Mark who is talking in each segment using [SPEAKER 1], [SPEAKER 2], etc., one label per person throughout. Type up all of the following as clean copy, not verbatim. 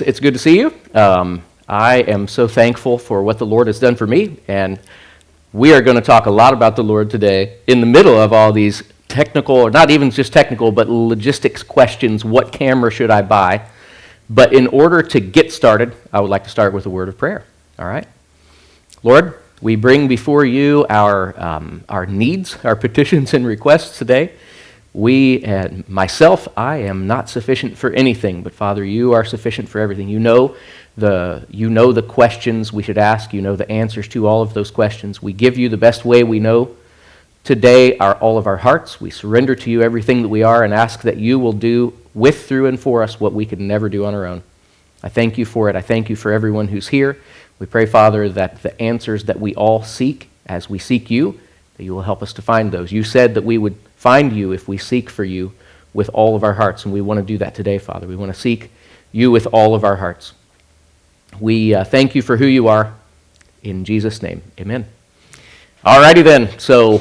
[SPEAKER 1] It's good to see you. I am so thankful for what the Lord has done for me, and we are going to talk a lot about the Lord today in the middle of all these technical, or not even just technical, but logistics questions. What camera should I buy? But in order to get started, I would like to start with a word of prayer. All right? Lord, we bring before you our needs, our petitions and requests today. I am not sufficient for anything, but Father, you are sufficient for everything. You know the questions we should ask. You know the answers to all of those questions. We give you the best way we know today, all of our hearts. We surrender to you everything that we are and ask that you will do with, through, and for us what we could never do on our own. I thank you for it. I thank you for everyone who's here. We pray, Father, that the answers that we all seek as we seek you, that you will help us to find those. You said that we would find you if we seek for you with all of our hearts, and we want to do that today, Father. We want to seek you with all of our hearts. We thank you for who you are. In Jesus' name, amen. Alrighty then, so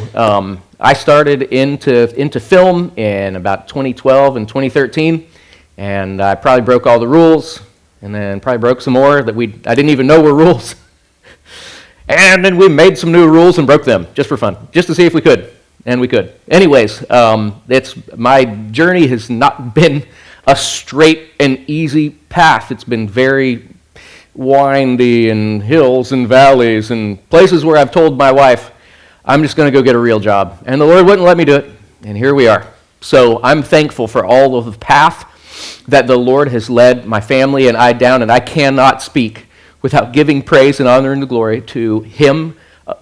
[SPEAKER 1] I started into film in about 2012 and 2013, and I probably broke all the rules, and then probably broke some more that I didn't even know were rules. And then we made some new rules and broke them, just for fun, just to see if we could. And we could. Anyways, my journey has not been a straight and easy path. It's been very windy and hills and valleys and places where I've told my wife, I'm just going to go get a real job. And the Lord wouldn't let me do it. And here we are. So I'm thankful for all of the path that the Lord has led my family and I down, and I cannot speak without giving praise and honor and glory to Him,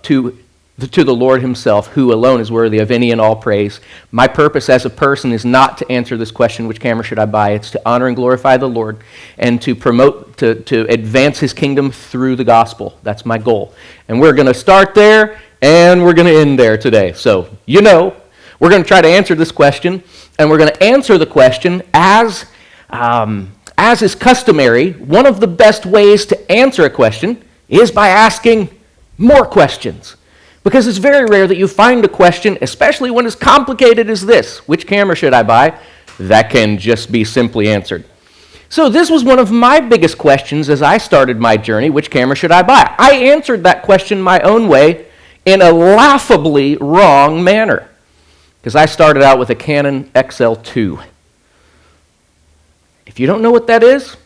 [SPEAKER 1] to the Lord Himself, who alone is worthy of any and all praise. My purpose as a person is not to answer this question, which camera should I buy? It's to honor and glorify the Lord and to promote, to advance His kingdom through the gospel. That's my goal. And we're going to start there, and we're going to end there today. So, we're going to try to answer this question, and we're going to answer the question as is customary. One of the best ways to answer a question is by asking more questions. Because it's very rare that you find a question, especially when as complicated as this, which camera should I buy, that can just be simply answered. So this was one of my biggest questions as I started my journey, which camera should I buy? I answered that question my own way in a laughably wrong manner. Because I started out with a Canon XL2. If you don't know what that is,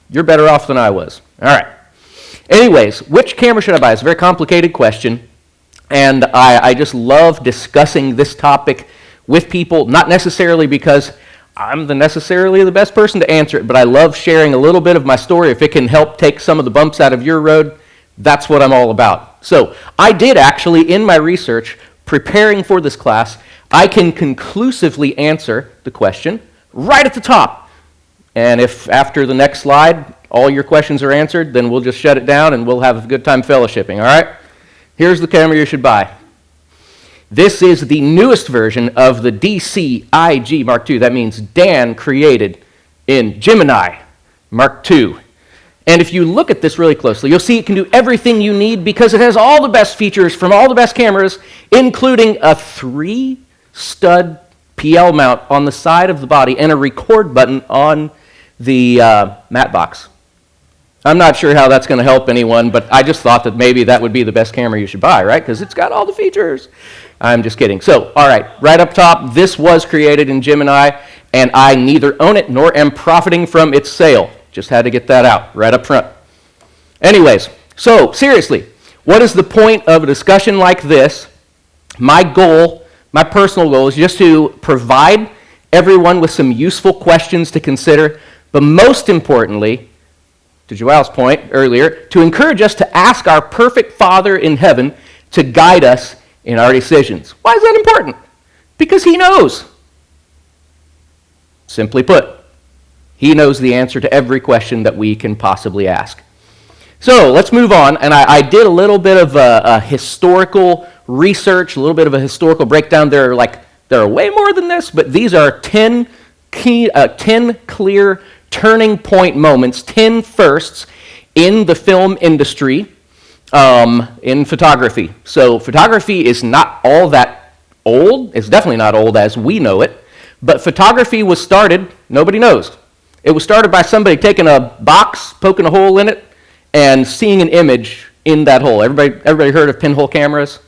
[SPEAKER 1] you're better off than I was. All right. Anyways, which camera should I buy? It's a very complicated question. And I just love discussing this topic with people, not necessarily because I'm necessarily the best person to answer it, but I love sharing a little bit of my story. If it can help take some of the bumps out of your road, that's what I'm all about. So I did actually, in my research, preparing for this class, I can conclusively answer the question right at the top. And if after the next slide, all your questions are answered, then we'll just shut it down and we'll have a good time fellowshipping, all right? Here's the camera you should buy. This is the newest version of the DC-IG Mark II. That means Dan created in Gemini Mark II. And if you look at this really closely, you'll see it can do everything you need because it has all the best features from all the best cameras, including a 3-stud PL mount on the side of the body and a record button on the matte box. I'm not sure how that's going to help anyone, but I just thought that maybe that would be the best camera you should buy, right? Because it's got all the features. I'm just kidding. So, all right, right up top, this was created in Gemini, and I neither own it nor am profiting from its sale. Just had to get that out right up front. Anyways, so seriously, what is the point of a discussion like this? My goal, my personal goal, is just to provide everyone with some useful questions to consider, but most importantly, to Joel's point earlier, to encourage us to ask our perfect Father in heaven to guide us in our decisions. Why is that important? Because He knows. Simply put, He knows the answer to every question that we can possibly ask. So let's move on, and I did a little bit of a historical research, a little bit of a historical breakdown. There are way more than this, but these are 10 clear turning point moments, 10 firsts in the film industry, in photography. So photography is not all that old. It's definitely not old as we know it, but photography was started, nobody knows. It was started by somebody taking a box, poking a hole in it, and seeing an image in that hole. Everybody heard of pinhole cameras?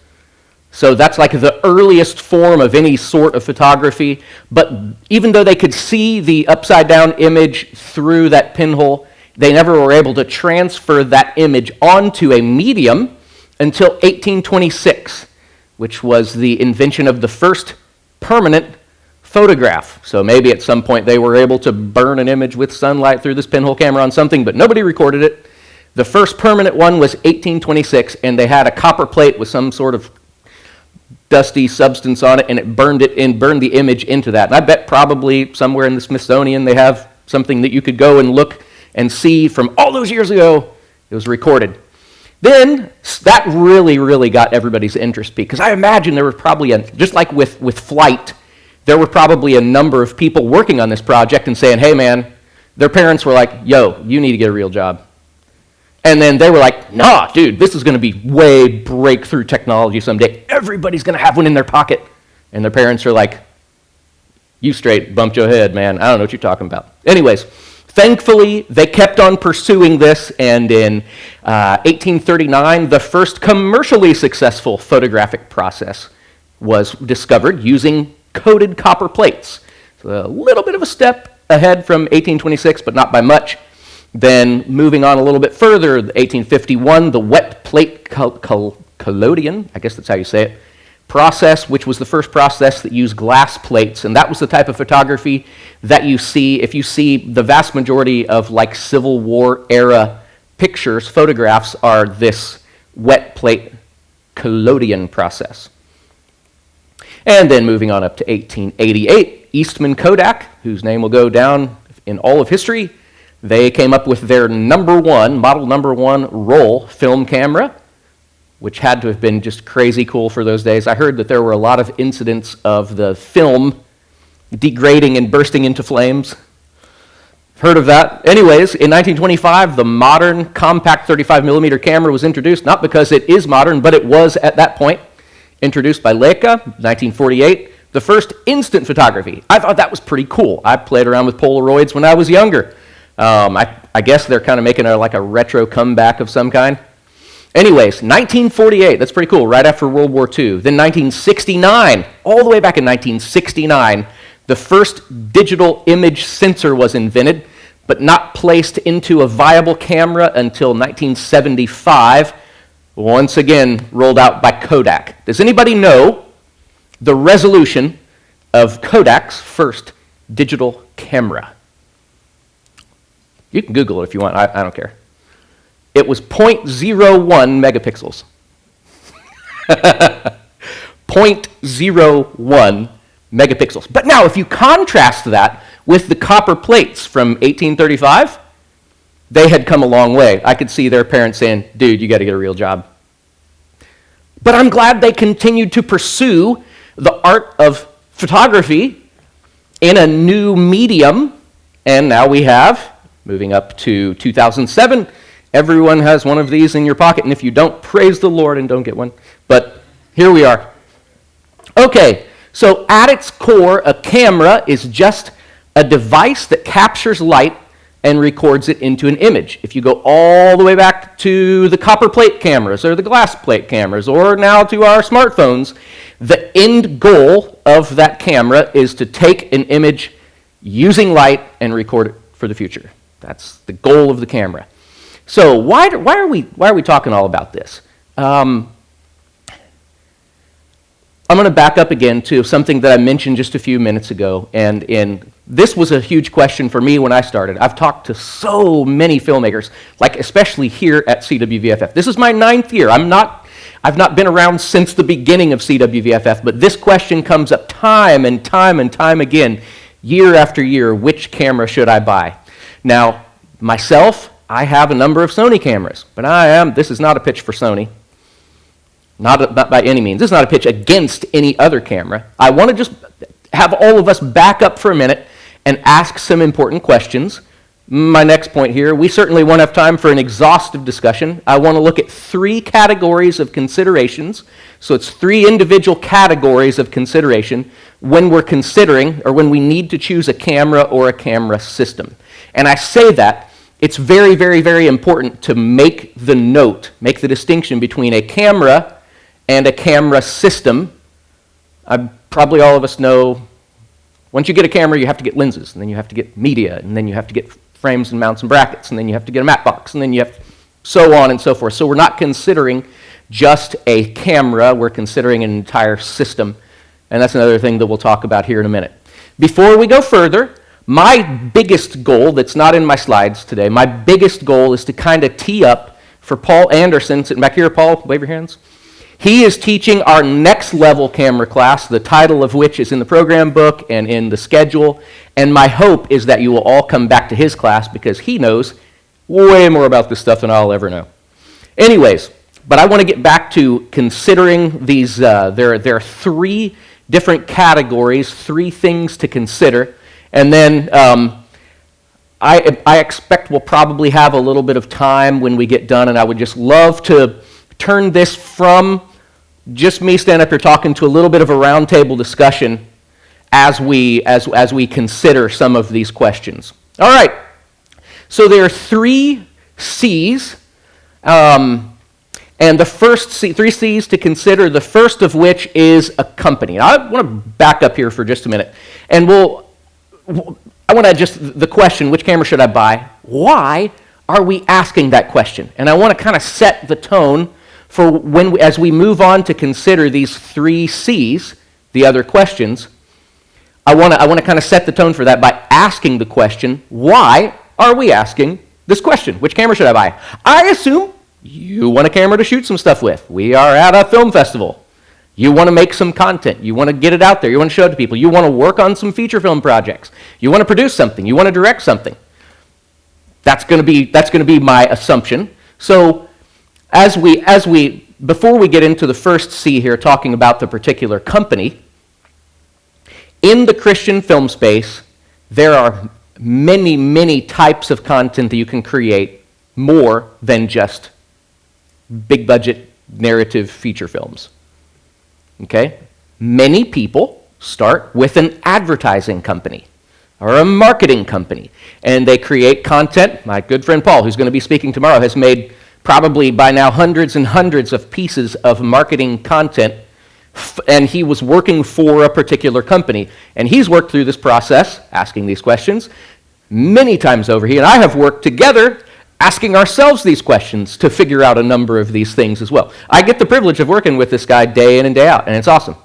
[SPEAKER 1] So that's like the earliest form of any sort of photography. But even though they could see the upside-down image through that pinhole, they never were able to transfer that image onto a medium until 1826, which was the invention of the first permanent photograph. So maybe at some point they were able to burn an image with sunlight through this pinhole camera on something, but nobody recorded it. The first permanent one was 1826, and they had a copper plate with some sort of dusty substance on it, and it burned the image into that. And I bet probably somewhere in the Smithsonian they have something that you could go and look and see from all those years ago. It was recorded. Then that really, really got everybody's interest, because I imagine there was probably, just like with flight, there were probably a number of people working on this project and saying, hey man, their parents were like, yo, you need to get a real job. And then they were like, nah, dude, this is going to be way breakthrough technology someday. Everybody's going to have one in their pocket. And their parents are like, you straight bumped your head, man. I don't know what you're talking about. Anyways, thankfully, they kept on pursuing this, and in 1839, the first commercially successful photographic process was discovered using coated copper plates. So a little bit of a step ahead from 1826, but not by much. Then moving on a little bit further, 1851, the wet plate collodion, I guess that's how you say it, process, which was the first process that used glass plates, and that was the type of photography that you see. If you see the vast majority of like Civil War era pictures, photographs are this wet plate collodion process. And then moving on up to 1888, Eastman Kodak, whose name will go down in all of history, they came up with their model number one roll film camera, which had to have been just crazy cool for those days. I heard that there were a lot of incidents of the film degrading and bursting into flames. Heard of that. Anyways, in 1925, the modern compact 35 millimeter camera was introduced, not because it is modern, but it was at that point introduced by Leica, 1948, the first instant photography. I thought that was pretty cool. I played around with Polaroids when I was younger. I guess they're kind of making like a retro comeback of some kind. Anyways, 1948, that's pretty cool, right after World War II. Then 1969, all the way back in 1969, the first digital image sensor was invented, but not placed into a viable camera until 1975, once again rolled out by Kodak. Does anybody know the resolution of Kodak's first digital camera? You can Google it if you want, I don't care. It was 0.01 megapixels. 0.01 megapixels. But now, if you contrast that with the copper plates from 1835, they had come a long way. I could see their parents saying, dude, you got to get a real job. But I'm glad they continued to pursue the art of photography in a new medium, and now we have, moving up to 2007, everyone has one of these in your pocket, and if you don't, praise the Lord and don't get one. But here we are. Okay, so at its core, a camera is just a device that captures light and records it into an image. If you go all the way back to the copper plate cameras or the glass plate cameras or now to our smartphones, the end goal of that camera is to take an image using light and record it for the future. That's the goal of the camera. So why are we talking all about this? I'm going to back up again to something that I mentioned just a few minutes ago, and this was a huge question for me when I started. I've talked to so many filmmakers, like especially here at CWVFF. This is my 9th year. I've not been around since the beginning of CWVFF, but this question comes up time and time and time again, year after year. Which camera should I buy? Now, myself, I have a number of Sony cameras, but this is not a pitch for Sony. Not by any means. This is not a pitch against any other camera. I want to just have all of us back up for a minute and ask some important questions. My next point here, we certainly won't have time for an exhaustive discussion. I want to look at 3 categories of considerations. So it's 3 individual categories of consideration when we're considering or when we need to choose a camera or a camera system. And I say that it's very, very, very important to make the distinction between a camera and a camera system. Probably all of us know, once you get a camera, you have to get lenses, and then you have to get media, and then you have to get frames and mounts and brackets, and then you have to get a matte box, and then you have so on and so forth. So we're not considering just a camera, we're considering an entire system, and that's another thing that we'll talk about here in a minute. Before we go further, my biggest goal, that's not in my slides today, my biggest goal is to kind of tee up for Paul Anderson, sitting back here. Paul, wave your hands. He is teaching our next level camera class, the title of which is in the program book and in the schedule, and my hope is that you will all come back to his class because he knows way more about this stuff than I'll ever know. Anyways, but I want to get back to considering these, there are three different categories, three things to consider. And then I expect we'll probably have a little bit of time when we get done, and I would just love to turn this from just me standing up here talking to a little bit of a roundtable discussion as we consider some of these questions. All right, so there are three C's, and the first three C's to consider, the first of which is a company. Now, I want to back up here for just a minute, and I want to just, the question, which camera should I buy? Why are we asking that question? And I want to kind of set the tone for as we move on to consider these three C's, the other questions. I want to kind of set the tone for that by asking the question, why are we asking this question? Which camera should I buy? I assume you want a camera to shoot some stuff with. We are at a film festival. You want to make some content. You want to get it out there. You want to show it to people. You want to work on some feature film projects. You want to produce something. You want to direct something. That's going to be my assumption. So before we get into the first C here, talking about the particular company, in the Christian film space, there are many, many types of content that you can create more than just big budget narrative feature films. Okay? Many people start with an advertising company or a marketing company, and they create content. My good friend Paul, who's going to be speaking tomorrow, has made probably by now hundreds and hundreds of pieces of marketing content, and he was working for a particular company. And he's worked through this process, asking these questions, many times over. He and I have worked together asking ourselves these questions to figure out a number of these things as well. I get the privilege of working with this guy day in and day out, and it's awesome.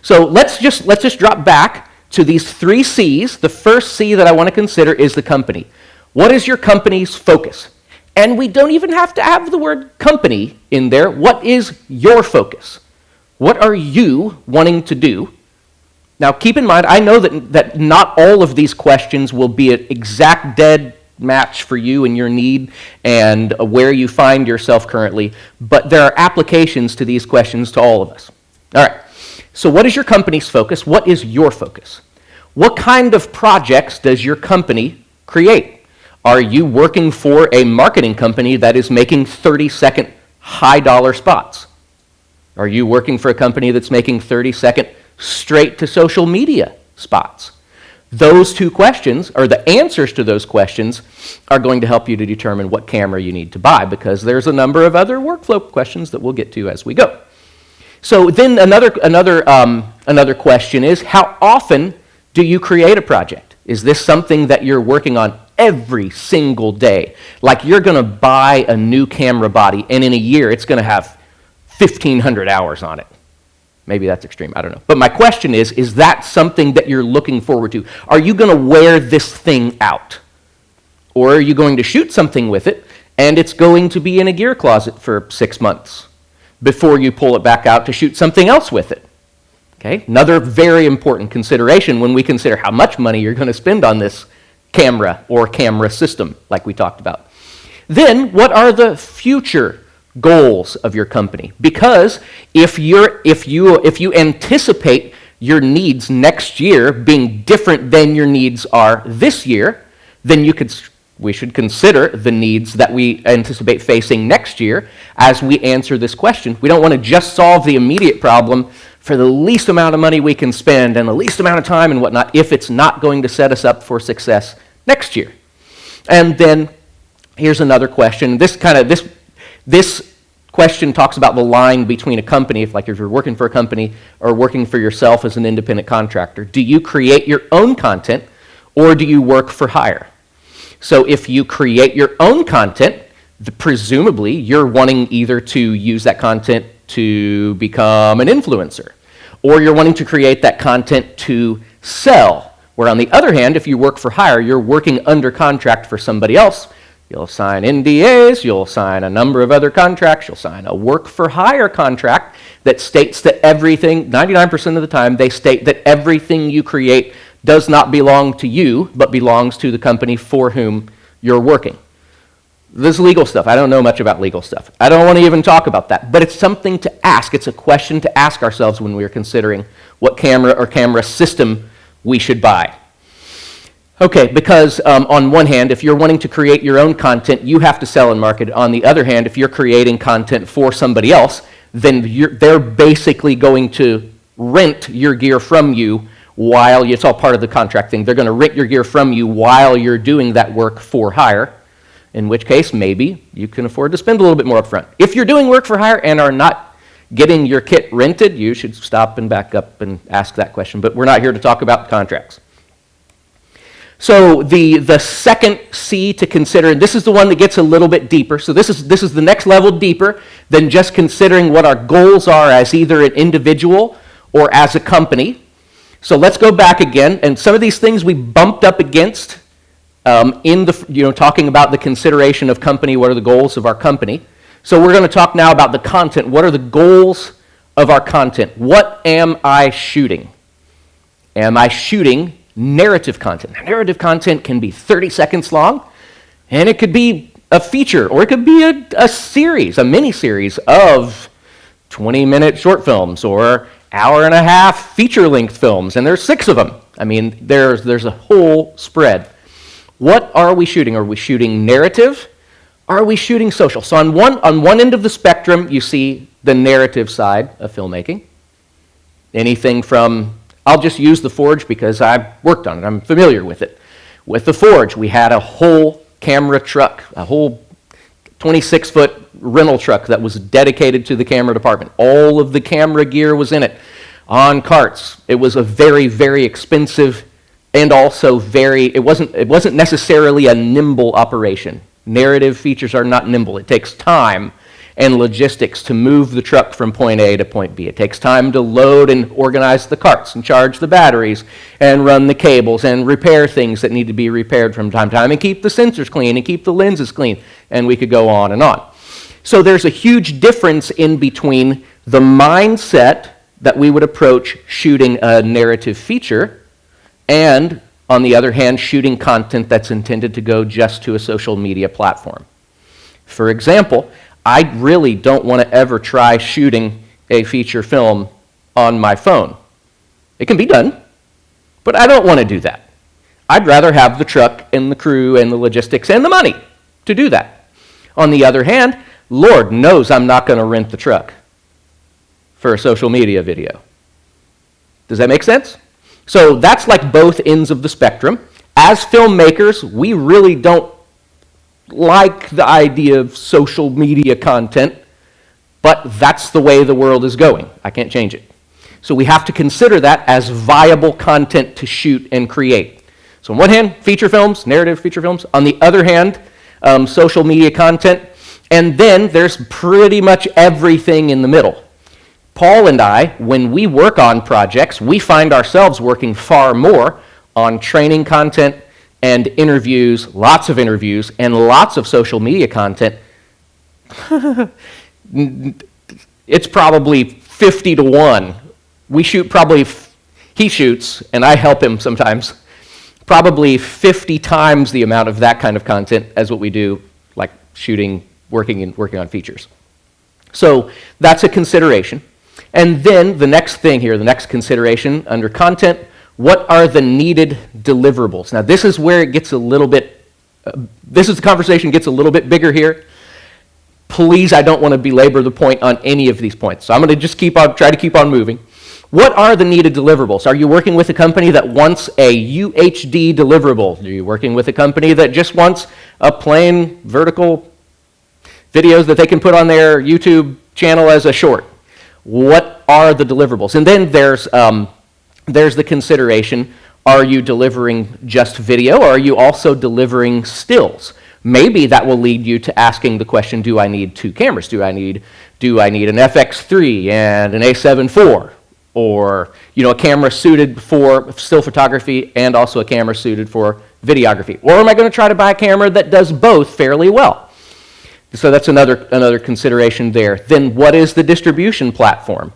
[SPEAKER 1] So let's just drop back to these three C's. The first C that I want to consider is the company. What is your company's focus? And we don't even have to have the word company in there. What is your focus? What are you wanting to do? Now, keep in mind, I know that not all of these questions will be an exact dead match for you and your need and where you find yourself currently, but there are applications to these questions to all of us. All right, so what is your company's focus? What is your focus? What kind of projects does your company create? Are you working for a marketing company that is making 30-second high-dollar spots? Are you working for a company that's making 30-second straight-to-social media spots? Those two questions, or the answers to those questions, are going to help you to determine what camera you need to buy, because there's a number of other workflow questions that we'll get to as we go. So then another question is, how often do you create a project? Is this something that you're working on every single day? Like you're going to buy a new camera body, and in a year it's going to have 1,500 hours on it. Maybe that's extreme, I don't know. But my question is that something that you're looking forward to? Are you going to wear this thing out? Or are you going to shoot something with it, and it's going to be in a gear closet for 6 months before you pull it back out to shoot something else with it? Okay, another very important consideration when we consider how much money you're going to spend on this camera or camera system, like we talked about. Then, what are the future goals of your company? Because if you anticipate your needs next year being different than your needs are this year, then we should consider the needs that we anticipate facing next year as we answer this question. We don't want to just solve the immediate problem for the least amount of money we can spend and the least amount of time and whatnot if it's not going to set us up for success next year. And then here's another question. This question talks about the line between a company, if you're working for a company or working for yourself as an independent contractor. Do you create your own content or do you work for hire? So if you create your own content, presumably you're wanting either to use that content to become an influencer, or you're wanting to create that content to sell. Where on the other hand, if you work for hire, you're working under contract for somebody else. You'll sign NDAs, you'll sign a number of other contracts, you'll sign a work for hire contract that states that everything, 99% of the time, they state that everything you create does not belong to you, but belongs to the company for whom you're working. This is legal stuff. I don't know much about legal stuff. I don't want to even talk about that, but it's something to ask. It's a question to ask ourselves when we're considering what camera or camera system we should buy. Okay, because on one hand, if you're wanting to create your own content, you have to sell and market it. On the other hand, if you're creating content for somebody else, then they're basically going to rent your gear from you while, it's all part of the contract thing, they're going to rent your gear from you while you're doing that work for hire, in which case maybe you can afford to spend a little bit more upfront. If you're doing work for hire and are not getting your kit rented, you should stop and back up and ask that question, but we're not here to talk about contracts. So the second C to consider, and this is the one that gets a little bit deeper, so this is the next level deeper than just considering what our goals are as either an individual or as a company. So let's go back again, and some of these things we bumped up against in the, talking about the consideration of company, what are the goals of our company. So we're going to talk now about the content. What are the goals of our content? What am I shooting? Am I shooting narrative content? Now, narrative content can be 30 seconds long, and it could be a feature, or it could be a series, a mini-series of 20-minute short films, or hour-and-a-half feature-length films, and there's 6 of them. I mean, there's a whole spread. What are we shooting? Are we shooting narrative? Are we shooting social? So on one end of the spectrum, you see the narrative side of filmmaking. Anything from, I'll just use the Forge because I've worked on it, I'm familiar with it. With the Forge, we had a whole camera truck, a whole 26-foot rental truck that was dedicated to the camera department. All of the camera gear was in it, on carts. It was a very, very expensive and also it wasn't necessarily a nimble operation. Narrative features are not nimble. It takes time and logistics to move the truck from point A to point B. It takes time to load and organize the carts and charge the batteries and run the cables and repair things that need to be repaired from time to time and keep the sensors clean and keep the lenses clean, and we could go on and on. So there's a huge difference in between the mindset that we would approach shooting a narrative feature and, on the other hand, shooting content that's intended to go just to a social media platform. For example, I really don't want to ever try shooting a feature film on my phone. It can be done, but I don't want to do that. I'd rather have the truck and the crew and the logistics and the money to do that. On the other hand, Lord knows I'm not going to rent the truck for a social media video. Does that make sense? So that's like both ends of the spectrum. As filmmakers, we really don't like the idea of social media content, but that's the way the world is going. I can't change it. So we have to consider that as viable content to shoot and create. So on one hand, feature films, narrative feature films. On the other hand, social media content. And then there's pretty much everything in the middle. Paul and I, when we work on projects, we find ourselves working far more on training content and interviews, lots of interviews, and lots of social media content. It's probably 50 to 1. We shoot probably, he shoots, and I help him sometimes, probably 50 times the amount of that kind of content as what we do, like shooting, working on features. So that's a consideration. And then the next thing here, the next consideration under content, what are the needed deliverables? Now this is where it gets a little bit, this is the conversation gets a little bit bigger here. Please, I don't want to belabor the point on any of these points. So I'm going to just try to keep on moving. What are the needed deliverables? Are you working with a company that wants a UHD deliverable? Are you working with a company that just wants a plain vertical videos that they can put on their YouTube channel as a short? What are the deliverables? And then there's the consideration, are you delivering just video, or are you also delivering stills? Maybe that will lead you to asking the question, do I need two cameras? Do I need an FX3 and an A7 IV? Or a camera suited for still photography and also a camera suited for videography? Or am I going to try to buy a camera that does both fairly well? So that's another consideration there. Then what is the distribution platform?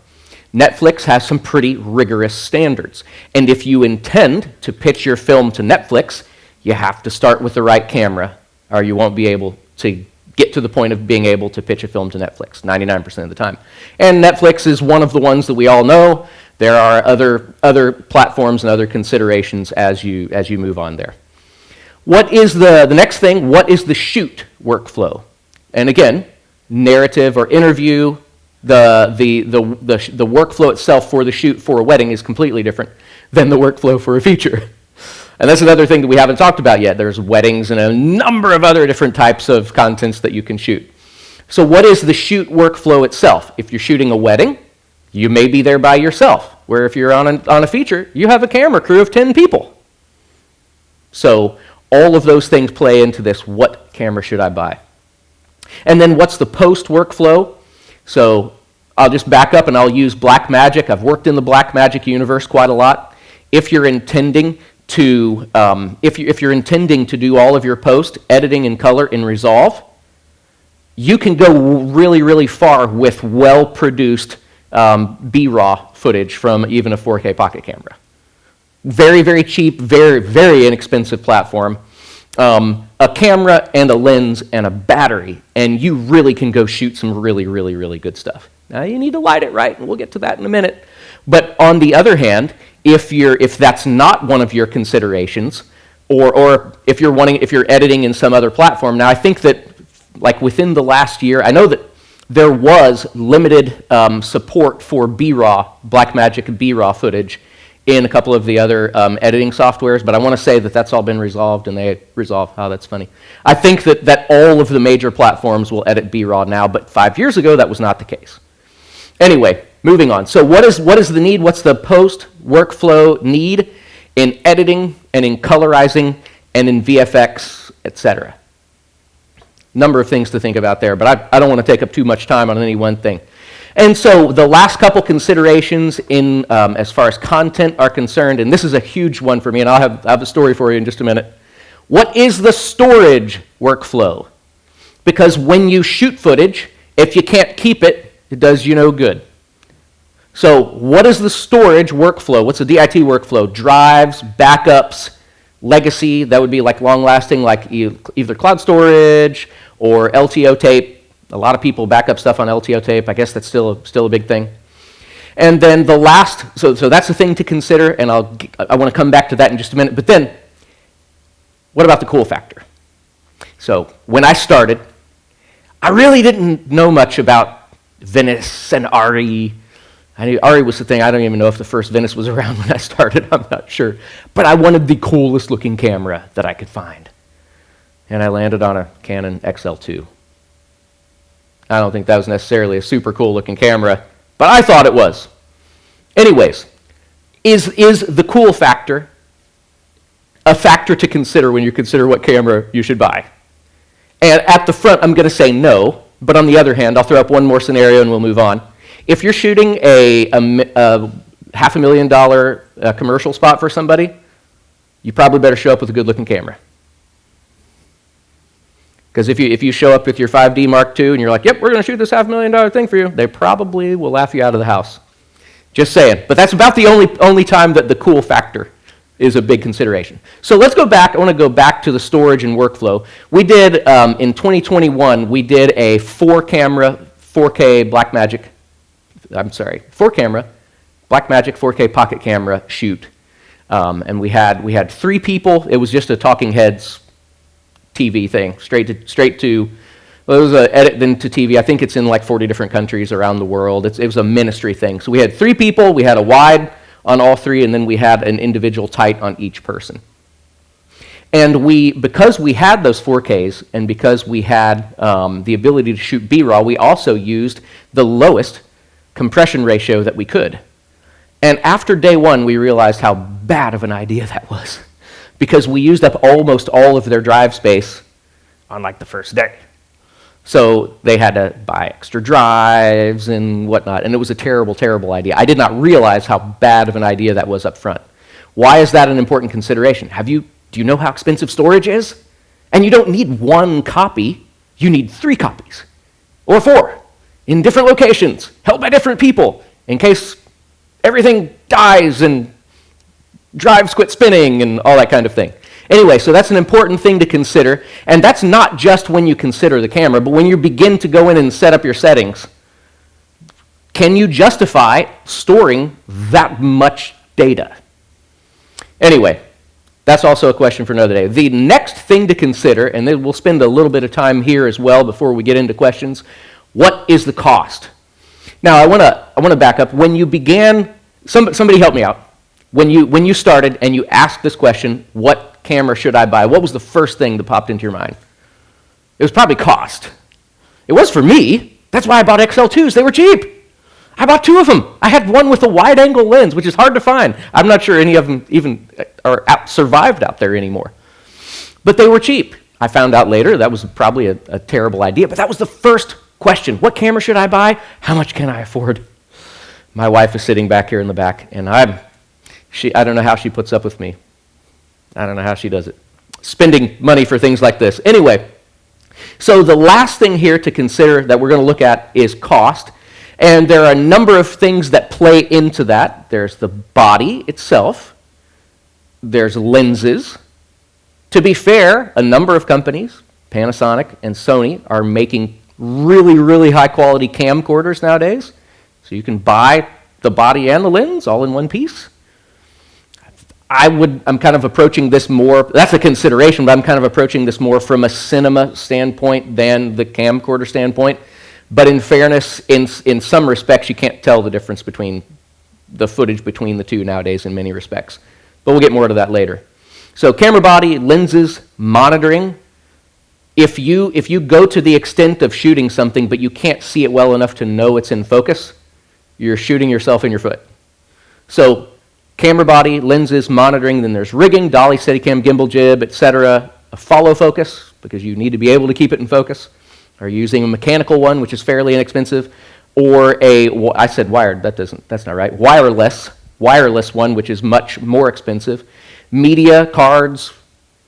[SPEAKER 1] Netflix has some pretty rigorous standards. And if you intend to pitch your film to Netflix, you have to start with the right camera, or you won't be able to get to the point of being able to pitch a film to Netflix 99% of the time. And Netflix is one of the ones that we all know. There are other platforms and other considerations as you move on there. What is the next thing? What is the shoot workflow? And again, narrative or interview, the workflow itself for the shoot for a wedding is completely different than the workflow for a feature. And that's another thing that we haven't talked about yet. There's weddings and a number of other different types of contents that you can shoot. So what is the shoot workflow itself? If you're shooting a wedding, you may be there by yourself, where if you're on a feature, you have a camera crew of 10 people. So all of those things play into this, what camera should I buy? And then what's the post workflow? So I'll just back up and I'll use Blackmagic. I've worked in the Blackmagic universe quite a lot. If you're intending to if you're intending to do all of your post editing in color in Resolve, you can go really, really far with well-produced B-RAW footage from even a 4K pocket camera. Very, very cheap, very, very inexpensive platform. A camera and a lens and a battery, and you really can go shoot some really, really, really good stuff. Now you need to light it right, and we'll get to that in a minute. But on the other hand, if that's not one of your considerations, or if you're editing in some other platform, now I think that like within the last year, I know that there was limited support for B-RAW, Blackmagic B-RAW footage in a couple of the other editing softwares, but I want to say that that's all been resolved, and they resolved, oh, that's funny. I think that all of the major platforms will edit B-RAW now, but 5 years ago that was not the case. Anyway, moving on. So what is the need? What's the post workflow need in editing and in colorizing and in VFX, etc.? Number of things to think about there, but I don't want to take up too much time on any one thing. And so the last couple considerations in as far as content are concerned, and this is a huge one for me, and I'll have a story for you in just a minute. What is the storage workflow? Because when you shoot footage, if you can't keep it, it does you no good. So what is the storage workflow? What's the DIT workflow? Drives, backups, legacy, that would be like long-lasting, like either cloud storage or LTO tape. A lot of people back up stuff on LTO tape. I guess that's still a big thing. And then the last, so that's the thing to consider, and I want to come back to that in just a minute. But then, what about the cool factor? So when I started, I really didn't know much about Venice and ARRI. I knew ARRI was the thing. I don't even know if the first Venice was around when I started. I'm not sure. But I wanted the coolest looking camera that I could find. And I landed on a Canon XL2. I don't think that was necessarily a super cool looking camera, but I thought it was. Anyways, is the cool factor a factor to consider when you consider what camera you should buy? And at the front, I'm going to say no, but on the other hand, I'll throw up one more scenario and we'll move on. If you're shooting a $500,000 commercial spot for somebody, you probably better show up with a good-looking camera. Because if you show up with your 5D Mark II and you're like, yep, we're going to shoot this $500,000 thing for you, they probably will laugh you out of the house. Just saying. But that's about the only time that the cool factor is a big consideration. So let's go back. I want to go back to the storage and workflow. We did, in 2021, we did a 4-camera, 4K Blackmagic, 4-camera Blackmagic 4K pocket camera shoot. And we had 3 people. It was just a talking heads TV thing, straight to Well, it was an edit then to TV. I think it's in like 40 different countries around the world. It was a ministry thing. So we had 3 people. We had a wide on all 3, and then we had an individual tight on each person. And because we had those 4Ks and because we had the ability to shoot B-raw, we also used the lowest compression ratio that we could. And after day 1, we realized how bad of an idea that was, because we used up almost all of their drive space on like the first day. So they had to buy extra drives and whatnot, and it was a terrible, terrible idea. I did not realize how bad of an idea that was up front. Why is that an important consideration? Do you know how expensive storage is? And you don't need 1 copy, you need 3 copies, or 4, in different locations, held by different people, in case everything dies and drives quit spinning and all that kind of thing. Anyway, so that's an important thing to consider, and that's not just when you consider the camera, but when you begin to go in and set up your settings. Can you justify storing that much data? Anyway, that's also a question for another day. The next thing to consider, and then we'll spend a little bit of time here as well before we get into questions, what is the cost? Now, I want to back up. When you began, somebody help me out. When you started and you asked this question, what camera should I buy? What was the first thing that popped into your mind? It was probably cost. It was for me. That's why I bought XL2s. They were cheap. I bought 2 of them. I had one with a wide-angle lens, which is hard to find. I'm not sure any of them even are survived out there anymore. But they were cheap. I found out later that was probably a terrible idea, but that was the first question. What camera should I buy? How much can I afford? My wife is sitting back here in the back, and I don't know how she puts up with me. I don't know how she does it. Spending money for things like this. Anyway, so the last thing here to consider that we're going to look at is cost. And there are a number of things that play into that. There's the body itself. There's lenses. To be fair, a number of companies, Panasonic and Sony, are making really, really high-quality camcorders nowadays. So you can buy the body and the lens all in one piece. I'm kind of approaching this more, that's a consideration, but I'm kind of approaching this more from a cinema standpoint than the camcorder standpoint. But in fairness, in some respects, you can't tell the difference between the footage between the two nowadays in many respects. But we'll get more to that later. So camera body, lenses, monitoring. If you go to the extent of shooting something, but you can't see it well enough to know it's in focus, you're shooting yourself in your foot. So camera body, lenses, monitoring, then there's rigging, dolly, Steadicam, gimbal, jib, etc. A follow focus, because you need to be able to keep it in focus. Or using a mechanical one, which is fairly inexpensive, or I said wired, that's not right, wireless one, which is much more expensive. Media, cards,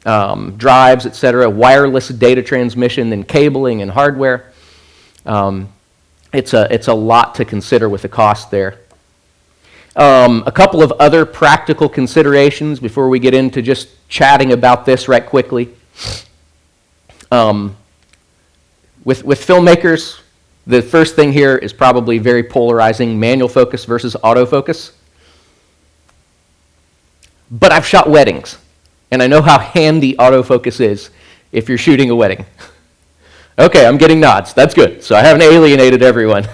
[SPEAKER 1] drives, etc., wireless data transmission, then cabling and hardware. It's a lot to consider with the cost there. A couple of other practical considerations before we get into just chatting about this right quickly. With filmmakers, the first thing here is probably very polarizing, manual focus versus autofocus. But I've shot weddings, and I know how handy autofocus is if you're shooting a wedding. Okay, I'm getting nods. That's good. So I haven't alienated everyone.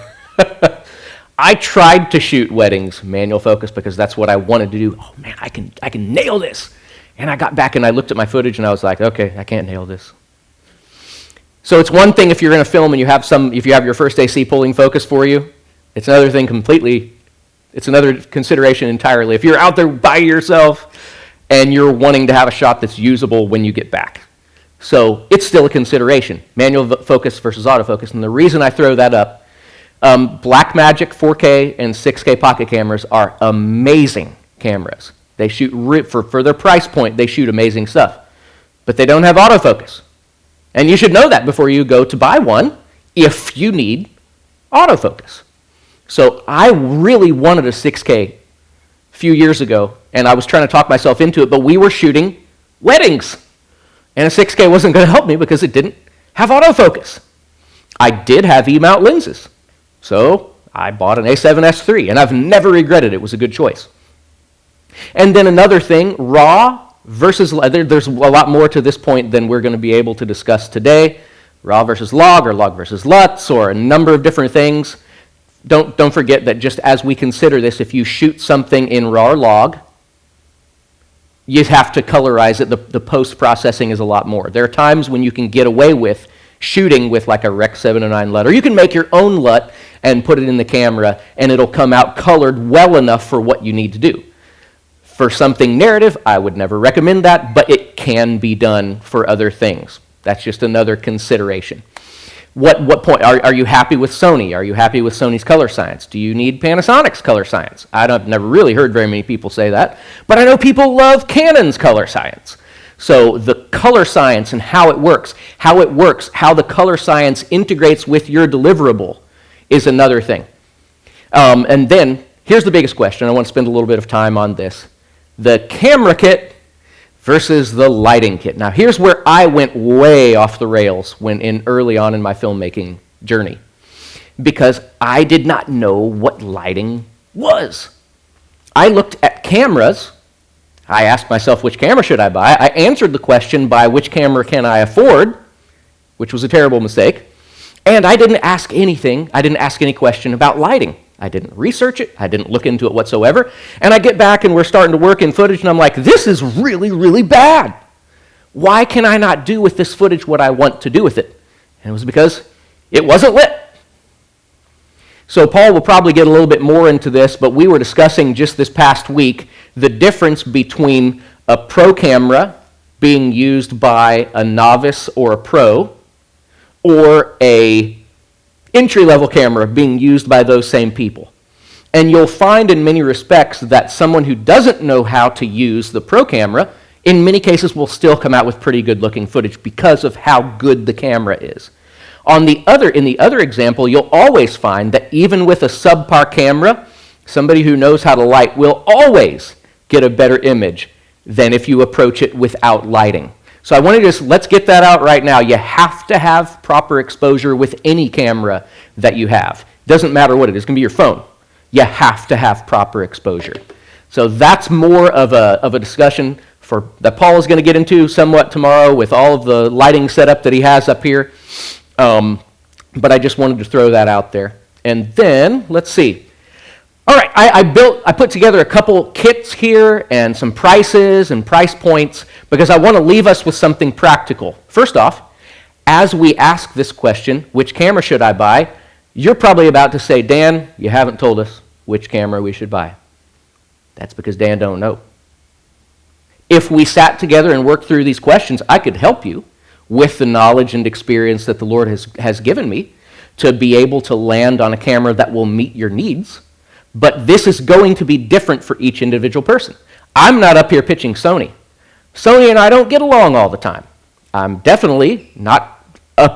[SPEAKER 1] I tried to shoot weddings manual focus because that's what I wanted to do. Oh man, I can nail this. And I got back and I looked at my footage and I was like, okay, I can't nail this. So it's one thing if you're in a film and if you have your first AC pulling focus for you. It's another thing completely. It's another consideration entirely. If you're out there by yourself and you're wanting to have a shot that's usable when you get back. So it's still a consideration, manual focus versus autofocus. And the reason I throw that up, Blackmagic 4K and 6K pocket cameras are amazing cameras. They shoot, for their price point, they shoot amazing stuff. But they don't have autofocus. And you should know that before you go to buy one if you need autofocus. So I really wanted a 6K a few years ago, and I was trying to talk myself into it, but we were shooting weddings. And a 6K wasn't going to help me because it didn't have autofocus. I did have E-mount lenses. So I bought an A7S III, and I've never regretted it. It was a good choice. And then another thing, RAW versus, there's a lot more to this point than we're going to be able to discuss today. raw versus log, or log versus LUTs, or a number of different things. Don't forget that just as we consider this, if you shoot something in raw or log, you have to colorize it. The post-processing is a lot more. There are times when you can get away with shooting with like a Rec 709 LUT, or you can make your own LUT and put it in the camera, and it'll come out colored well enough for what you need to do. For something narrative, I would never recommend that, but it can be done for other things. That's just another consideration. What point? Are you happy with Sony? Are you happy with Sony's color science? Do you need Panasonic's color science? I've never really heard very many people say that, but I know people love Canon's color science. So the color science and how it works, how the color science integrates with your deliverable is another thing. And then, here's the biggest question. I want to spend a little bit of time on this. The camera kit versus the lighting kit. Now, here's where I went way off the rails early on in my filmmaking journey, because I did not know what lighting was. I looked at cameras. I asked myself, which camera should I buy? I answered the question by which camera can I afford, which was a terrible mistake. And I didn't ask anything. I didn't ask any question about lighting. I didn't research it. I didn't look into it whatsoever. And I get back and we're starting to work in footage, and I'm like, this is really, really bad. Why can I not do with this footage what I want to do with it? And it was because it wasn't lit. So Paul will probably get a little bit more into this, but we were discussing just this past week the difference between a pro camera being used by a novice or a pro, or a entry-level camera being used by those same people. And you'll find in many respects that someone who doesn't know how to use the pro camera, in many cases will still come out with pretty good-looking footage because of how good the camera is. In the other example, you'll always find that even with a subpar camera, somebody who knows how to light will always get a better image than if you approach it without lighting. So I want to let's get that out right now. You have to have proper exposure with any camera that you have. Doesn't matter what it is. It can be your phone. You have to have proper exposure. So that's more of a discussion that Paul is going to get into somewhat tomorrow with all of the lighting setup that he has up here. But I just wanted to throw that out there. And then, let's see. All right, I put together a couple kits here and some prices and price points because I want to leave us with something practical. First off, as we ask this question, which camera should I buy? You're probably about to say, Dan, you haven't told us which camera we should buy. That's because Dan don't know. If we sat together and worked through these questions, I could help you with the knowledge and experience that the Lord has given me to be able to land on a camera that will meet your needs. But this is going to be different for each individual person. I'm not up here pitching Sony. Sony and I don't get along all the time. I'm definitely not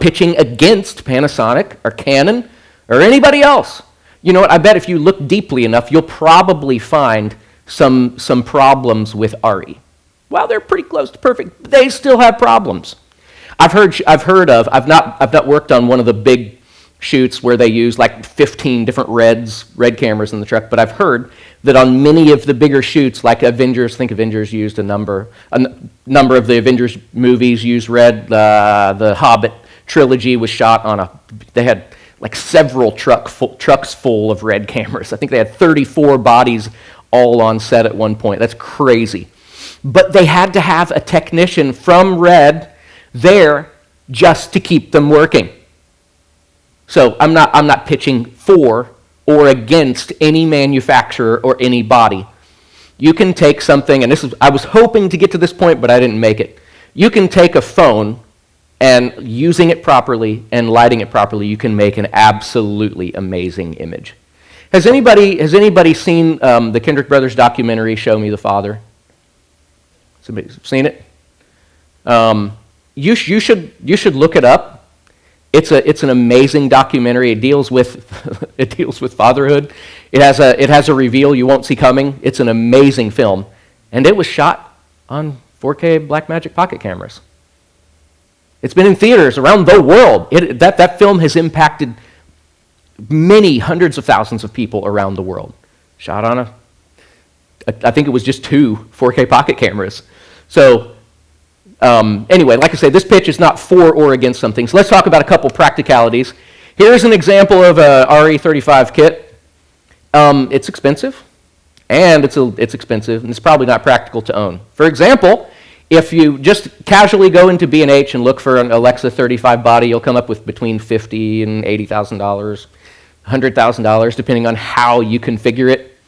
[SPEAKER 1] pitching against Panasonic or Canon or anybody else. You know what? I bet if you look deeply enough, you'll probably find some problems with RE. Well, they're pretty close to perfect, but they still have problems. I've not worked on one of the big shoots where they use like 15 different red cameras in the truck, but I've heard that on many of the bigger shoots, like Avengers, used a number of the Avengers movies used red. The Hobbit trilogy was shot they had like several trucks full of red cameras. I think they had 34 bodies all on set at one point. That's crazy. But they had to have a technician from Red there just to keep them working. So I'm not pitching for or against any manufacturer or any body. You can take something, and I was hoping to get to this point, but I didn't make it. You can take a phone, and using it properly and lighting it properly, you can make an absolutely amazing image. Has anybody seen the Kendrick Brothers documentary, Show Me the Father? Somebody seen it? You should look it up. It's an amazing documentary. It deals with fatherhood. It has a reveal you won't see coming. It's an amazing film, and it was shot on 4K Blackmagic pocket cameras. It's been in theaters around the world. That film has impacted many hundreds of thousands of people around the world. Shot on I think it was just 2 4K pocket cameras. So Anyway, like I say, this pitch is not for or against some things. Let's talk about a couple practicalities. Here's an example of a RE35 kit. It's expensive, and it's expensive, and it's probably not practical to own. For example, if you just casually go into B&H and look for an Alexa 35 body, you'll come up with between $50,000 and $80,000, $100,000, depending on how you configure it.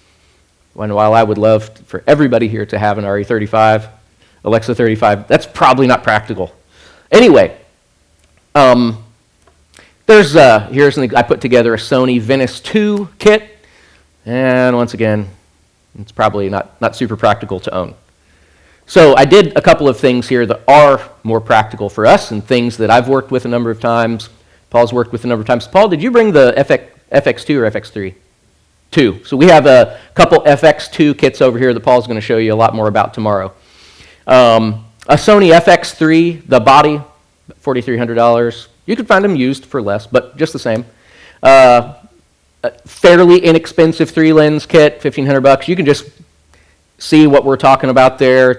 [SPEAKER 1] And while I would love for everybody here to have an RE35, Alexa 35, that's probably not practical. Anyway, I put together a Sony Venice 2 kit, and once again, it's probably not super practical to own. So I did a couple of things here that are more practical for us and things that I've worked with a number of times. Paul's worked with a number of times. Paul, did you bring the FX2 or FX3? 2. So we have a couple FX2 kits over here that Paul's going to show you a lot more about tomorrow. A Sony FX3, the body, $4,300. You could find them used for less, but just the same. A fairly inexpensive 3-lens kit, $1,500. You can just see what we're talking about there.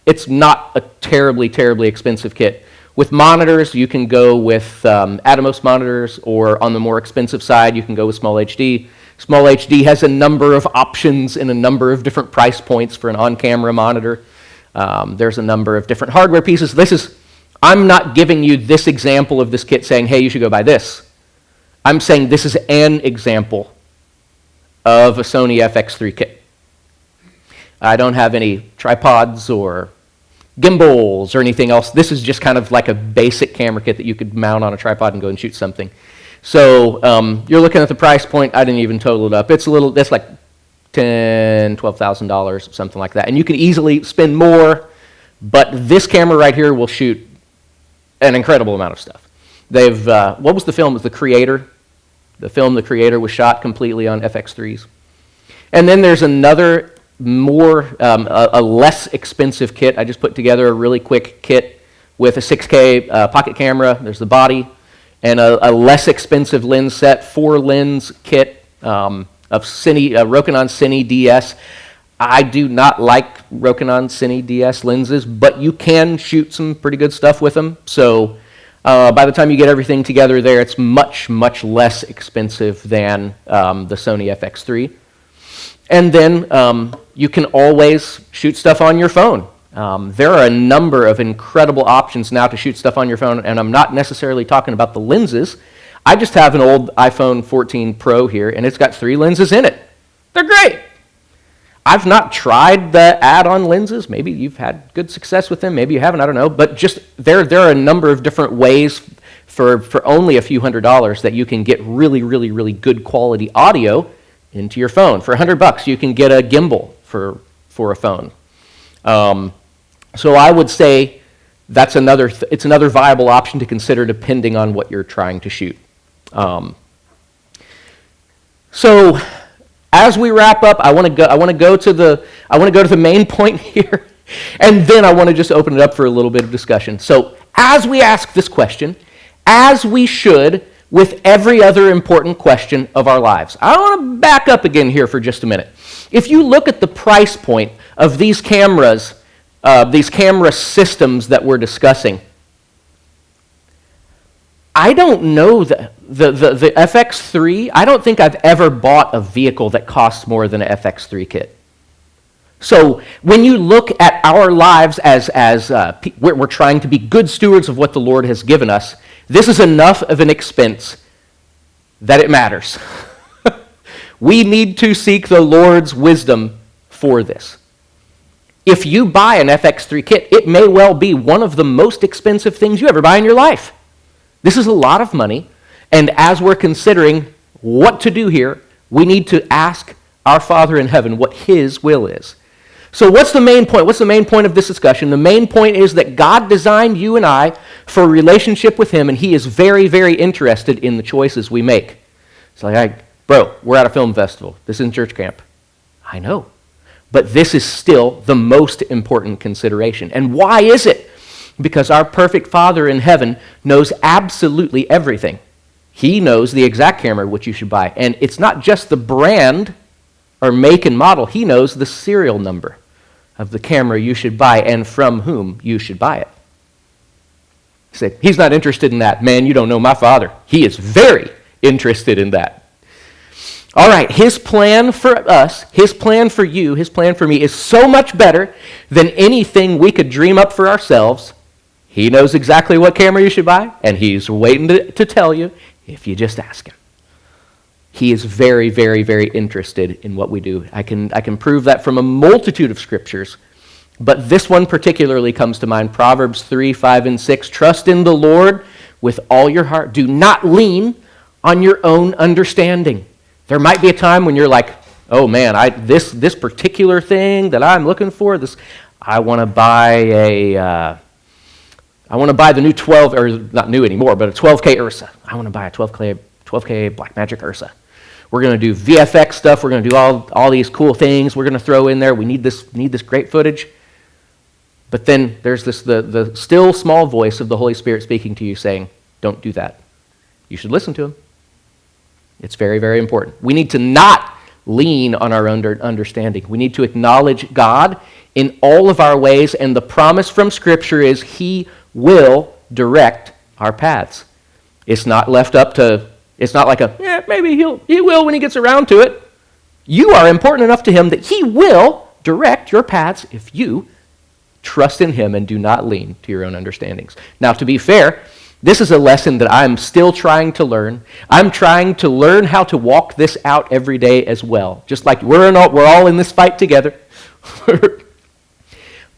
[SPEAKER 1] It's not a terribly expensive kit. With monitors, you can go with Atomos monitors, or on the more expensive side, you can go with Small HD. Small HD has a number of options in a number of different price points for an on-camera monitor. There's a number of different hardware pieces. I'm not giving you this example of this kit saying, hey, you should go buy this. I'm saying this is an example of a Sony FX3 kit. I don't have any tripods or gimbals or anything else. This is just kind of like a basic camera kit that you could mount on a tripod and go and shoot something. So you're looking at the price point. I didn't even total it up. That's like $10,000, $12,000, something like that. And you can easily spend more, but this camera right here will shoot an incredible amount of stuff. What was the film? It was The Creator. The film The Creator was shot completely on FX3s. And then there's another a less expensive kit. I just put together a really quick kit with a 6K pocket camera. There's the body, and a less expensive lens set, 4-lens kit of Rokinon Cine DS. I do not like Rokinon Cine DS lenses, but you can shoot some pretty good stuff with them. So by the time you get everything together there, it's much less expensive than the Sony FX3. And then you can always shoot stuff on your phone. There are a number of incredible options now to shoot stuff on your phone, and I'm not necessarily talking about the lenses. I just have an old iPhone 14 Pro here, and it's got 3 lenses in it. They're great. I've not tried the add-on lenses. Maybe you've had good success with them. Maybe you haven't. I don't know. But just there are a number of different ways for only a few $100s that you can get really good quality audio into your phone. For $100, you can get a gimbal for a phone. So I would say that's it's another viable option to consider depending on what you're trying to shoot. So as we wrap up, I want to go to the main point here, and then I want to just open it up for a little bit of discussion. So as we ask this question, as we should with every other important question of our lives, I want to back up again here for just a minute. If you look at the price point of these cameras, these camera systems that we're discussing, I don't know the FX3. I don't think I've ever bought a vehicle that costs more than an FX3 kit. So when you look at our lives as we're trying to be good stewards of what the Lord has given us, this is enough of an expense that it matters. We need to seek the Lord's wisdom for this. If you buy an FX3 kit, it may well be one of the most expensive things you ever buy in your life. This is a lot of money, and as we're considering what to do here, we need to ask our Father in heaven what His will is. So what's the main point? What's the main point of this discussion? The main point is that God designed you and I for a relationship with Him, and He is very, very interested in the choices we make. It's like, bro, we're at a film festival. This isn't church camp. I know. But this is still the most important consideration. And why is it? Because our perfect Father in heaven knows absolutely everything. He knows the exact camera which you should buy. And it's not just the brand or make and model. He knows the serial number. of the camera you should buy and from whom you should buy it. He said, he's not interested in that. Man, you don't know my Father. He is very interested in that. All right, his plan for us, his plan for you, his plan for me is so much better than anything we could dream up for ourselves. He knows exactly what camera you should buy, and he's waiting to tell you if you just ask him. He is very, very, very interested in what we do. I can prove that from a multitude of scriptures, but this one particularly comes to mind, Proverbs 3, 5, and 6. Trust in the Lord with all your heart. Do not lean on your own understanding. There might be a time when you're like, oh man, this particular thing that I'm looking for, I want to buy the new 12, or not new anymore, but a 12K Ursa. I want to buy a 12K Blackmagic Ursa. We're going to do VFX stuff. We're going to do all these cool things. We're going to throw in there. We need this great footage. But then there's the still small voice of the Holy Spirit speaking to you saying, don't do that. You should listen to him. It's very, very important. We need to not lean on our understanding. We need to acknowledge God in all of our ways, and the promise from Scripture is he will direct our paths. It's not left up to, it's not like maybe he will when he gets around to it. You are important enough to him that he will direct your paths if you trust in him and do not lean to your own understandings. Now, to be fair, this is a lesson that I'm still trying to learn. I'm trying to learn how to walk this out every day as well. Just like we're all in this fight together.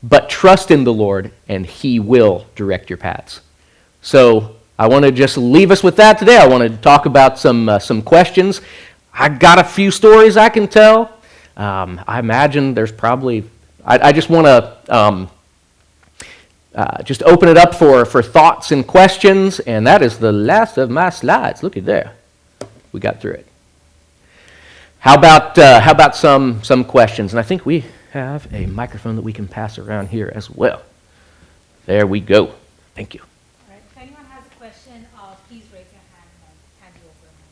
[SPEAKER 1] But trust in the Lord, and he will direct your paths. So I want to just leave us with that today. I want to talk about some questions. I got a few stories I can tell. I imagine there's probably... I just want to just open it up for thoughts and questions, and that is the last of my slides. Look at there. We got through it. How about some questions? And I think we have a microphone that we can pass around here as well. There we go. Thank you.
[SPEAKER 2] All right. If anyone has a question, please raise your hand and I'll hand you over a mic.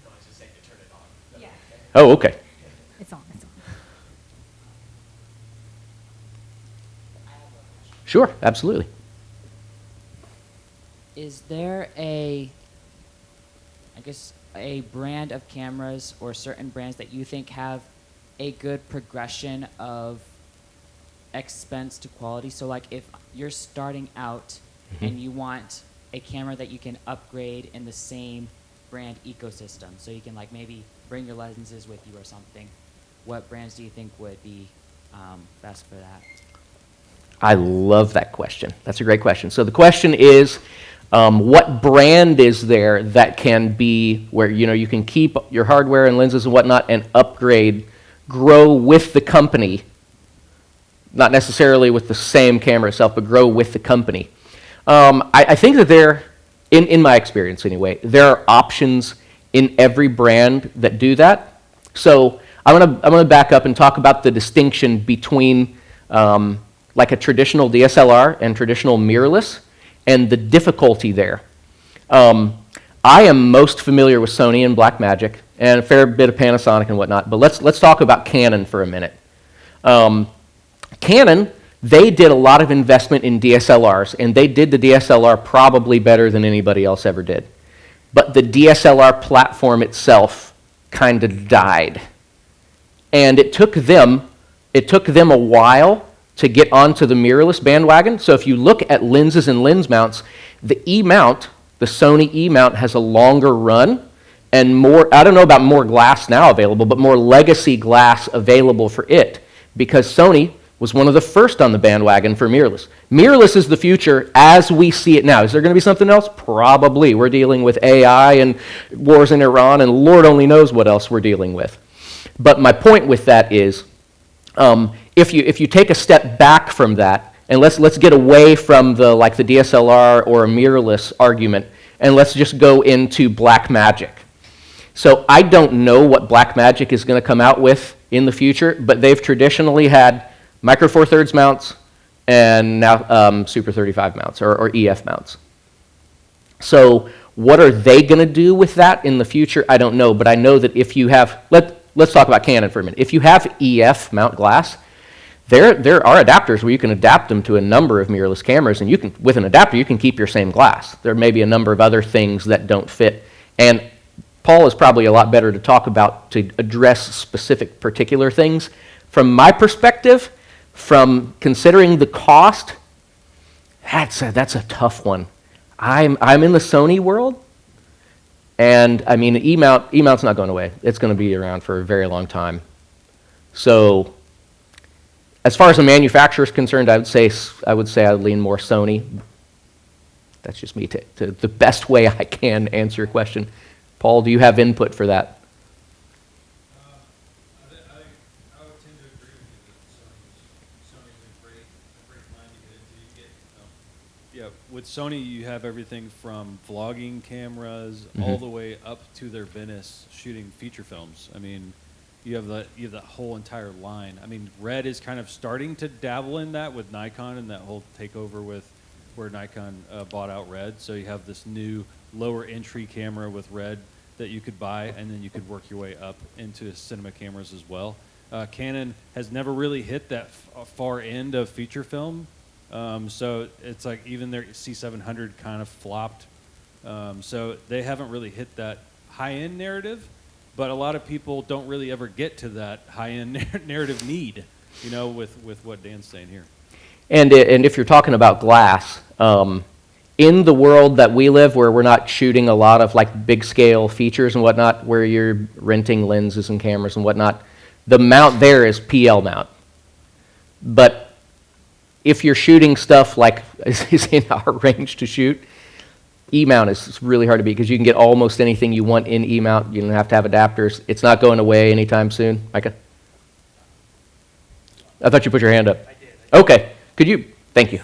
[SPEAKER 3] No, I was just saying to turn it on.
[SPEAKER 2] Yeah.
[SPEAKER 1] Oh, okay.
[SPEAKER 2] It's on.
[SPEAKER 1] Sure, absolutely.
[SPEAKER 4] Is there a brand of cameras or certain brands that you think have a good progression of expense to quality? So like if you're starting out and you want a camera that you can upgrade in the same brand ecosystem, so you can like maybe bring your lenses with you or something, what brands do you think would be best for that?
[SPEAKER 1] I love that question. That's a great question. So the question is, what brand is there that can be where you can keep your hardware and lenses and whatnot and upgrade, grow with the company, not necessarily with the same camera itself, but grow with the company. I think that there, in my experience anyway, there are options in every brand that do that. So I'm gonna back up and talk about the distinction between like a traditional DSLR and traditional mirrorless, and the difficulty there. I am most familiar with Sony and Blackmagic, and a fair bit of Panasonic and whatnot, but let's talk about Canon for a minute. Canon, they did a lot of investment in DSLRs, and they did the DSLR probably better than anybody else ever did. But the DSLR platform itself kind of died. And it took them a while to get onto the mirrorless bandwagon. So if you look at lenses and lens mounts, the E-mount, the Sony E-mount has a longer run and more, I don't know about more glass now available, but more legacy glass available for it, because Sony was one of the first on the bandwagon for mirrorless. Mirrorless is the future as we see it now. Is there going to be something else? Probably. We're dealing with AI and wars in Iran, and Lord only knows what else we're dealing with. But my point with that is, if you take a step back from that, and let's get away from the DSLR or a mirrorless argument, and let's just go into Blackmagic. So I don't know what Blackmagic is going to come out with in the future, but they've traditionally had Micro Four Thirds mounts and now Super 35 mounts or EF mounts. So what are they going to do with that in the future? I don't know, but I know that if you have, let's talk about Canon for a minute. If you have EF mount glass, there are adapters where you can adapt them to a number of mirrorless cameras, and you can, with an adapter, you can keep your same glass. There may be a number of other things that don't fit, and Paul is probably a lot better to talk about to address specific particular things. From my perspective, from considering the cost, that's a tough one. I'm in the Sony world, and I mean, E-mount's not going away. It's going to be around for a very long time. So, as far as the manufacturer is concerned, I would say I would lean more Sony. That's just me to the best way I can answer your question. Paul, do you have input for that?
[SPEAKER 5] I would tend to agree with you that Sony's a great line to get into. Yeah, with Sony, you have everything from vlogging cameras all the way up to their Venice shooting feature films. I mean, you have that whole entire line. I mean, Red is kind of starting to dabble in that with Nikon and that whole takeover with where Nikon bought out Red. So you have this new lower entry camera with Red that you could buy, and then you could work your way up into cinema cameras as well. Canon has never really hit that far end of feature film. So it's like even their C700 kind of flopped. So they haven't really hit that high-end narrative, but a lot of people don't really ever get to that high-end narrative need, you know, with what Dan's saying here.
[SPEAKER 1] And if you're talking about glass, in the world that we live, where we're not shooting a lot of like big scale features and whatnot, where you're renting lenses and cameras and whatnot, the mount there is PL mount. But if you're shooting stuff like is in our range to shoot, E-mount is really hard to beat because you can get almost anything you want in E-mount. You don't have to have adapters. It's not going away anytime soon. Micah? I thought you put your hand up.
[SPEAKER 3] I did.
[SPEAKER 1] Okay. Could you? Thank you.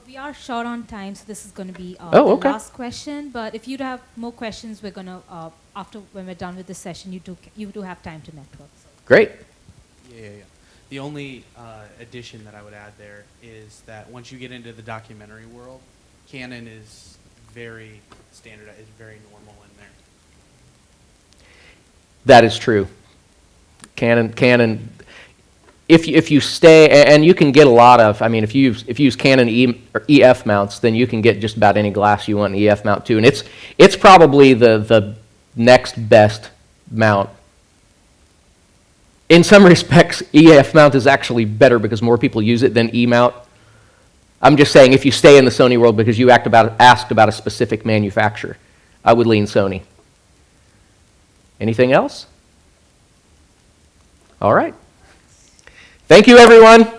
[SPEAKER 2] We are short on time, so this is going to be
[SPEAKER 1] Oh,
[SPEAKER 2] the
[SPEAKER 1] okay.
[SPEAKER 2] last question. But if you have more questions, we're going to, after when we're done with this session, you do have time to network. So.
[SPEAKER 1] Great.
[SPEAKER 6] Yeah. The only addition that I would add there is that once you get into the documentary world, Canon is very standardized, is very normal in there.
[SPEAKER 1] That is true. Canon. If you stay, and you can get a lot of, I mean, if you use Canon or EF mounts, then you can get just about any glass you want an EF mount to, and it's probably the next best mount. In some respects, EF mount is actually better because more people use it than E mount. I'm just saying, if you stay in the Sony world because you asked about a specific manufacturer, I would lean Sony. Anything else? All right. Thank you, everyone.